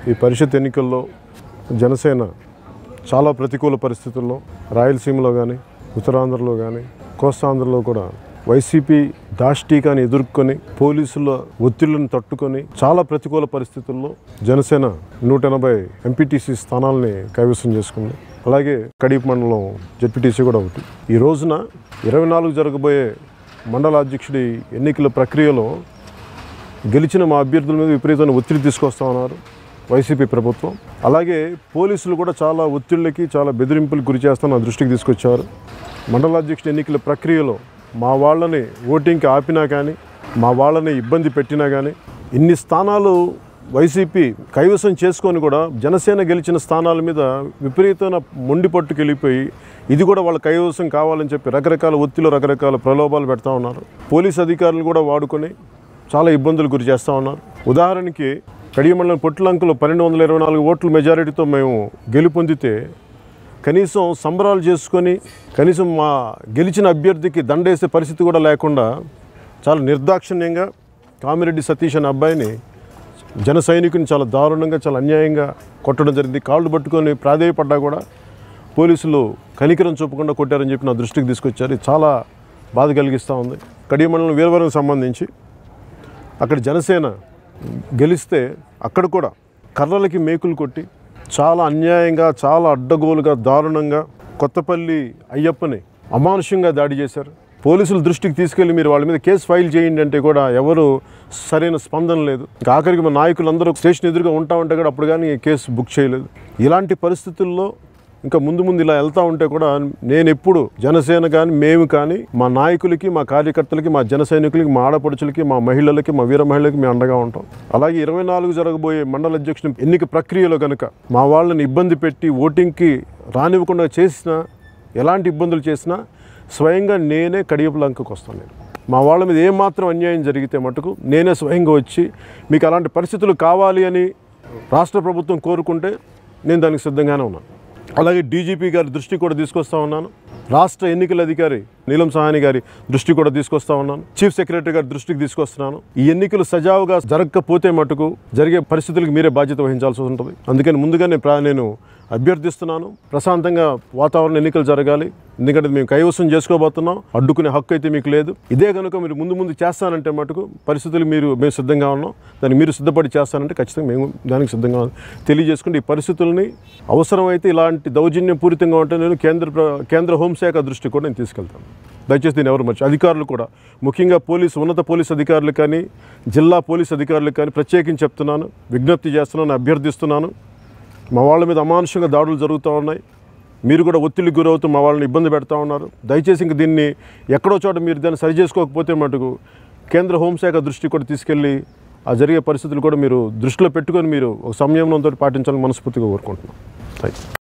ఈ పరిషత్ ఎన్నికల్లో జనసేన చాలా ప్రతికూల పరిస్థితుల్లో రాయలసీమలో కానీ ఉత్తరాంధ్రలో కానీ కోస్తాంధ్రలో కూడా వైసీపీ దాష్టీకాన్ని ఎదుర్కొని పోలీసుల ఒత్తిళ్లను తట్టుకొని చాలా ప్రతికూల పరిస్థితుల్లో జనసేన 180 ఎంపీటీసీ స్థానాలని కైవసం చేసుకుంది. అలాగే కడీప్ మండలం జెడ్పీటీసీ కూడా ఒకటి. ఈ రోజున 24 జరగబోయే మండల అధ్యక్షుడి ఎన్నికల ప్రక్రియలో గెలిచిన మా అభ్యర్థుల మీద విపరీతమైన ఒత్తిడి తీసుకొస్తా ఉన్నారు వైసీపీ ప్రభుత్వం. అలాగే పోలీసులు కూడా చాలా ఒత్తిళ్ళకి చాలా బెదిరింపులకు గురి చేస్తాను నా దృష్టికి తీసుకొచ్చారు. మండల అధ్యక్షుడి ఎన్నికల ప్రక్రియలో మా వాళ్ళని ఓటింగ్కి ఆపినా కానీ మా వాళ్ళని ఇబ్బంది పెట్టినా కానీ ఇన్ని స్థానాలు వైసీపీ కైవసం చేసుకొని కూడా జనసేన గెలిచిన స్థానాల మీద విపరీతమైన మొండి పట్టుకెళ్ళిపోయి ఇది కూడా వాళ్ళ కైవసం కావాలని చెప్పి రకరకాల ఒత్తిళ్ళు రకరకాల ప్రలోభాలు పెడతా ఉన్నారు. పోలీస్ అధికారులు కూడా వాడుకొని చాలా ఇబ్బందులు గురి చేస్తూ ఉన్నారు. ఉదాహరణకి కడియ మండలం పొట్టిలంకలో 1224 ఓట్ల మెజారిటీతో మేము గెలుపొందితే కనీసం సంబరాలు చేసుకొని కనీసం మా గెలిచిన అభ్యర్థికి దండేసే పరిస్థితి కూడా లేకుండా చాలా నిర్దాక్షిణ్యంగా కామిరెడ్డి సతీష్ అనే అబ్బాయిని జన సైనికుని చాలా దారుణంగా చాలా అన్యాయంగా కొట్టడం జరిగింది. కాళ్ళు పట్టుకొని ప్రాధేయపడ్డా కూడా పోలీసులు కనికరం చూపకుండా కొట్టారని చెప్పి నా దృష్టికి తీసుకొచ్చారు. ఇది చాలా బాధ కలిగిస్తూ ఉంది. కడియ మండలం వీరవరం సంబంధించి అక్కడ జనసేన గెలిస్తే అక్కడ కూడా కర్రలకి మేకులు కొట్టి చాలా అన్యాయంగా చాలా అడ్డగోలుగా దారుణంగా కొత్తపల్లి అయ్యప్పని అమానుషంగా దాడి చేశారు. పోలీసుల దృష్టికి తీసుకెళ్ళి మీరు వాళ్ళ మీద కేసు ఫైల్ చేయండి అంటే కూడా ఎవరు సరైన స్పందన లేదు. ఆఖరికి మా నాయకులందరూ స్టేషన్ ఎదురుగా ఉంటామంటే కూడా అప్పుడు కానీ కేసు బుక్ చేయలేదు. ఇలాంటి పరిస్థితుల్లో ఇంకా ముందు ఇలా వెళ్తూ ఉంటే కూడా నేను ఎప్పుడు జనసేన కానీ మేము కానీ మా నాయకులకి మా కార్యకర్తలకి మా జన సైనికులకి మా ఆడపడుచులకి మా మహిళలకి మా వీర మహిళలకి మేము అండగా ఉంటాం. అలాగే 24 జరగబోయే మండల అధ్యక్షుని ఎన్నిక ప్రక్రియలో కనుక మా వాళ్ళని ఇబ్బంది పెట్టి ఓటింగ్కి రానివ్వకుండా చేసినా ఎలాంటి ఇబ్బందులు చేసినా స్వయంగా నేనే కడియపులంకకు వస్తాను. మా వాళ్ళ మీద ఏమాత్రం అన్యాయం జరిగితే మటుకు నేనే స్వయంగా వచ్చి మీకు అలాంటి పరిస్థితులు కావాలి అని రాష్ట్ర ప్రభుత్వం కోరుకుంటే నేను దానికి సిద్ధంగానే ఉన్నాను. అలాగే డీజీపీ గారి దృష్టి కూడా తీసుకొస్తా ఉన్నాను. రాష్ట్ర ఎన్నికల అధికారి నీలం సాహ్ని గారి దృష్టి కూడా తీసుకొస్తా ఉన్నాను. చీఫ్ సెక్రటరీ గారి దృష్టికి తీసుకొస్తున్నాను. ఈ ఎన్నికలు సజావుగా జరగకపోతే మటుకు జరిగే పరిస్థితులకు మీరే బాధ్యత వహించాల్సి ఉంటుంది. అందుకని ముందుగానే నేను అభ్యర్థిస్తున్నాను, ప్రశాంతంగా వాతావరణ ఎన్నికలు జరగాలి. ఎందుకంటే మేము కైవసం చేసుకోబోతున్నాం, అడ్డుకునే హక్కు అయితే మీకు లేదు. ఇదే కనుక మీరు ముందు చేస్తానంటే మటుకు పరిస్థితులు మేము సిద్ధంగా ఉన్నాం, దాన్ని మీరు సిద్ధపడి చేస్తానంటే ఖచ్చితంగా మేము దానికి సిద్ధంగా తెలియజేసుకుంటే ఈ పరిస్థితుల్ని అవసరమైతే ఇలాంటి దౌర్జన్యపూరితంగా ఉంటే నేను కేంద్ర హోంశాఖ దృష్టికి కూడా నేను తీసుకెళ్తాను. దయచేసి దీన్ని ఎవరు మర్చి అధికారులు కూడా ముఖ్యంగా ఉన్నత పోలీస్ అధికారులు కానీ జిల్లా పోలీస్ అధికారులు కానీ ప్రత్యేకించి చెప్తున్నాను, విజ్ఞప్తి చేస్తున్నాను, అభ్యర్థిస్తున్నాను. మా వాళ్ళ మీద అమానుషంగా దాడులు జరుగుతూ ఉన్నాయి. మీరు కూడా ఒత్తిడికి గురవుతూ మా వాళ్ళని ఇబ్బంది పెడతా ఉన్నారు. దయచేసి ఇంక దీన్ని ఎక్కడో చోట మీరు దాన్ని సరి చేసుకోకపోతే మటుకు కేంద్ర హోంశాఖ దృష్టికి కూడా తీసుకెళ్ళి ఆ జరిగే పరిస్థితులు కూడా మీరు దృష్టిలో పెట్టుకొని మీరు ఒక సంయమనంతో పాటించాలని మనస్ఫూర్తిగా కోరుకుంటున్నాను. Thank you.